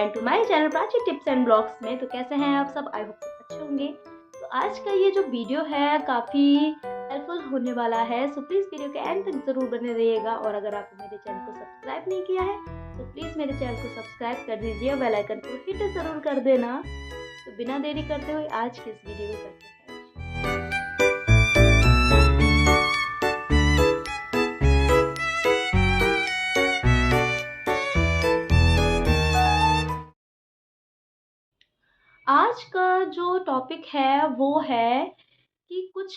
Join to my channel Prachi tips and blogs में। तो कैसे हैं आप सब? आई होप अच्छे होंगे। तो आज का ये जो वीडियो है काफ़ी हेल्पफुल होने वाला है, सो प्लीज़ वीडियो के एंड तक ज़रूर बने रहिएगा। और अगर आपने मेरे चैनल को सब्सक्राइब नहीं किया है तो प्लीज़ मेरे चैनल को सब्सक्राइब कर दीजिए, बेल आइकन को हिट ज़रूर कर देना। तो बिना देरी करते हुए आज की इस वीडियो को करते हैं। आज का जो टॉपिक है वो है कि कुछ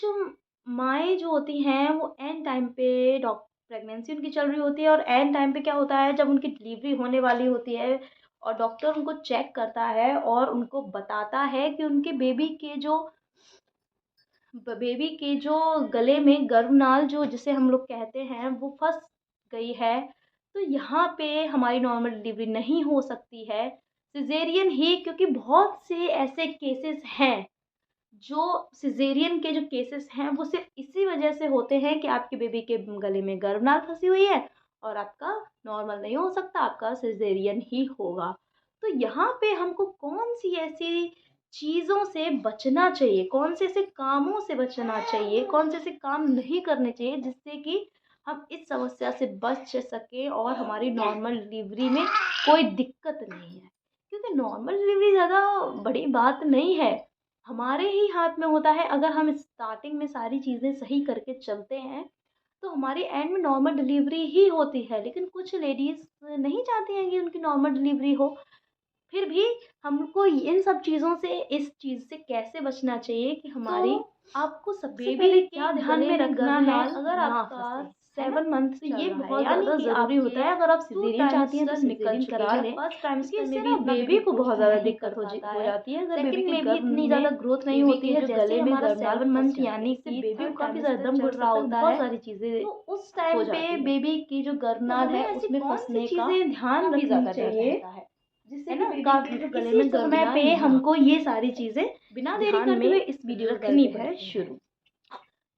माएँ जो होती हैं वो एंड टाइम पे प्रेगनेंसी उनकी चल रही होती है, और एंड टाइम पे क्या होता है, जब उनकी डिलीवरी होने वाली होती है और डॉक्टर उनको चेक करता है और उनको बताता है कि उनके बेबी के जो गले में गर्भनाल जो जिसे हम लोग कहते हैं वो फंस गई है, तो यहाँ पे हमारी नॉर्मल डिलीवरी नहीं हो सकती है, सिजेरियन ही। क्योंकि बहुत से ऐसे केसेस हैं जो सिजेरियन के जो केसेस हैं वो सिर्फ इसी वजह से होते हैं कि आपके बेबी के गले में गर्भनाल फंसी हुई है और आपका नॉर्मल नहीं हो सकता, आपका सिजेरियन ही होगा। तो यहाँ पे हमको कौन सी ऐसी चीज़ों से बचना चाहिए, कौन से ऐसे कामों से बचना चाहिए, कौन से ऐसे काम नहीं करने चाहिए जिससे कि हम इस समस्या से बच सकें और हमारी नॉर्मल डिलीवरी में कोई दिक्कत नहीं है। क्योंकि नॉर्मल डिलीवरी ज़्यादा बड़ी बात नहीं है, हमारे ही हाथ में होता है। अगर हम स्टार्टिंग में सारी चीज़ें सही करके चलते हैं तो हमारी एंड में नॉर्मल डिलीवरी ही होती है। लेकिन कुछ लेडीज़ नहीं चाहती हैं कि उनकी नॉर्मल डिलीवरी हो। फिर भी हमको इन सब चीज़ों से, इस चीज़ से कैसे बचना चाहिए कि हमारी आपको सबसे पहले क्या ध्यान में रखना है, अगर आपका 7 मंथ तो ये बहुत ज़्यादा ज़रूरी होता है। अगर आप सिजेरियन चाहती हैं तो सिजेरियन करा लें। फर्स्ट टाइमस्टर में भी बेबी को बहुत ज़्यादा दिक्कत हो जाती है। अगर बेबी में भी इतनी ज़्यादा ग्रोथ नहीं होती है, गले में गर्भनाल 7 मंथ यानी कि बेबी को काफ़ी ज़्यादा दम घुट रहा होता है, बहुत सारी चीज़ें, तो उस टाइम पे बेबी की जो गर्भनाल है उसमें फंसने का ध्यान रखनी चाहिए, जिससे ना काफी जो गले में समय पे हमको ये सारी चीजें बिना देरी करते हुए इस वीडियो रखनी है शुरू।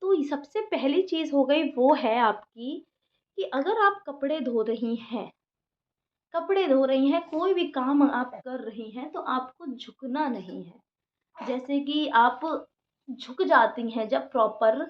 तो सबसे पहली चीज हो गई वो है आपकी कि अगर आप कपड़े धो रही हैं, कोई भी काम आप कर रही हैं, तो आपको झुकना नहीं है। जैसे कि आप झुक जाती हैं जब प्रॉपर,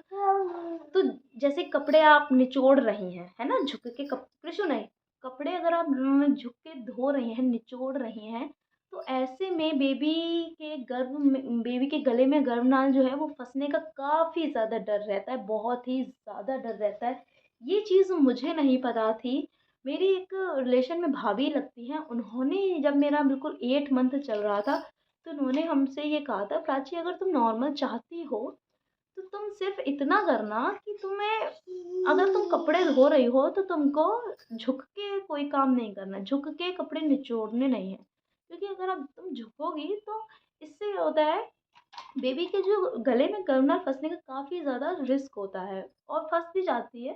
तो जैसे कपड़े आप निचोड़ रही हैं, है ना, झुक के कृषु नहीं, कपड़े अगर आप झुक के धो रही हैं, निचोड़ रही हैं, तो ऐसे में बेबी के गले में गर्भनाल जो है वो फंसने का काफ़ी ज़्यादा डर रहता है, बहुत ही ज़्यादा डर रहता है। ये चीज़ मुझे नहीं पता थी। मेरी एक रिलेशन में भाभी लगती हैं, उन्होंने जब मेरा बिल्कुल 8 मंथ चल रहा था तो उन्होंने हमसे ये कहा था, प्राची अगर तुम नॉर्मल चाहती हो तो तुम सिर्फ इतना करना कि अगर तुम कपड़े धो रही हो तो तुमको झुक के कोई काम नहीं करना, झुक के कपड़े निचोड़ने नहीं है। क्योंकि अगर अब तुम झुकोगी तो इससे होता है, बेबी के जो गले में गर्भनाल फंसने का काफ़ी ज़्यादा रिस्क होता है और फंस भी जाती है।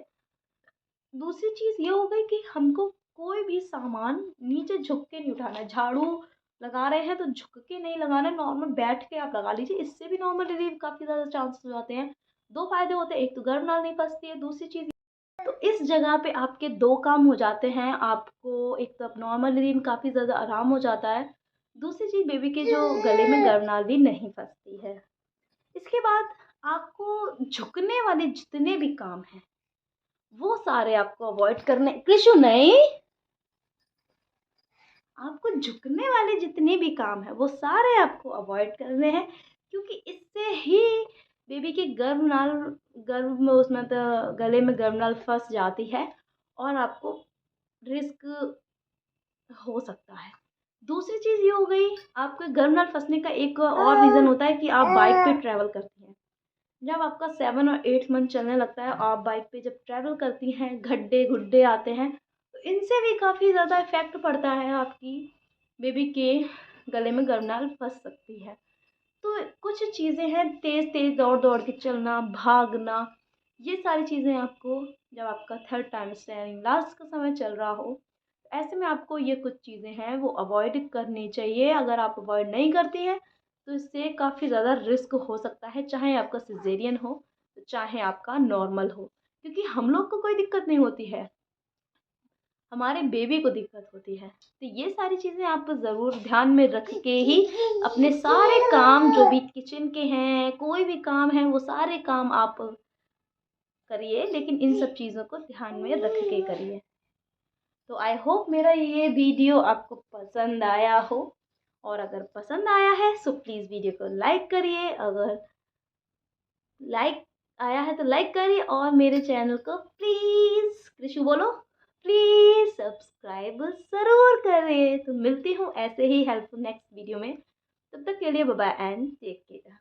दूसरी चीज़ ये हो गई कि हमको कोई भी सामान नीचे झुक के नहीं उठाना है। झाड़ू लगा रहे हैं तो झुक के नहीं लगाना, नॉर्मल बैठ के आप लगा लीजिए, इससे भी नॉर्मल डिलीवरी काफ़ी ज़्यादा चांसेस हो जाते हैं। 2 फायदे होते हैं, एक तो गर्भनाल नहीं फंसती है, दूसरी चीज़ तो इस जगह पे आपके 2 काम हो जाते हैं। आपको एक तो नॉर्मल डिलीवरी में काफ़ी ज़्यादा आराम हो जाता है, दूसरी चीज़ बेबी के जो गले में गर्भनाल भी नहीं फंसती है। इसके बाद आपको झुकने वाले जितने भी काम हैं वो सारे आपको अवॉइड करने, कृषु नहीं, आपको झुकने वाले जितने भी काम है वो सारे आपको अवॉइड करने हैं। क्योंकि इससे ही बेबी के गर्भ में उसमें तो गले में गर्भनाल फंस जाती है और आपको रिस्क हो सकता है। दूसरी चीज़ ये हो गई, आपके गर्भनाल फंसने का एक और रीज़न होता है कि आप बाइक पे ट्रैवल करती हैं। जब आपका 7 और 8 मंथ चलने लगता है, आप बाइक पे जब ट्रैवल करती हैं, गड्ढे गुड्ढे आते हैं, तो इनसे भी काफ़ी ज़्यादा इफ़ेक्ट पड़ता है, आपकी बेबी के गले में गर्भनाल फंस सकती है। तो कुछ चीज़ें हैं, तेज़ तेज़ दौड़ दौड़ के चलना, भागना, ये सारी चीज़ें आपको जब आपका 3rd ट्राइमेस्टर यानी लास्ट का समय चल रहा हो, ऐसे में आपको ये कुछ चीज़ें हैं वो अवॉइड करनी चाहिए। अगर आप अवॉइड नहीं करती हैं तो इससे काफ़ी ज़्यादा रिस्क हो सकता है, चाहे आपका सिजेरियन हो चाहे आपका नॉर्मल हो। क्योंकि हम लोग को कोई दिक्कत नहीं होती है, हमारे बेबी को दिक्कत होती है। तो ये सारी चीज़ें आप ज़रूर ध्यान में रख के ही अपने सारे काम जो भी किचन के हैं, कोई भी काम है, वो सारे काम आप करिए, लेकिन इन सब चीज़ों को ध्यान में रख के करिए। तो आई होप मेरा ये वीडियो आपको पसंद आया हो, और अगर पसंद आया है सो प्लीज़ वीडियो को लाइक करिए। अगर लाइक आया है तो लाइक करिए, और मेरे चैनल को प्लीज़, कृषु बोलो, प्लीज़ सब्सक्राइब ज़रूर करें। तो मिलती हूँ ऐसे ही हेल्पफुल नेक्स्ट वीडियो में। तब तक के लिए bye bye and take care.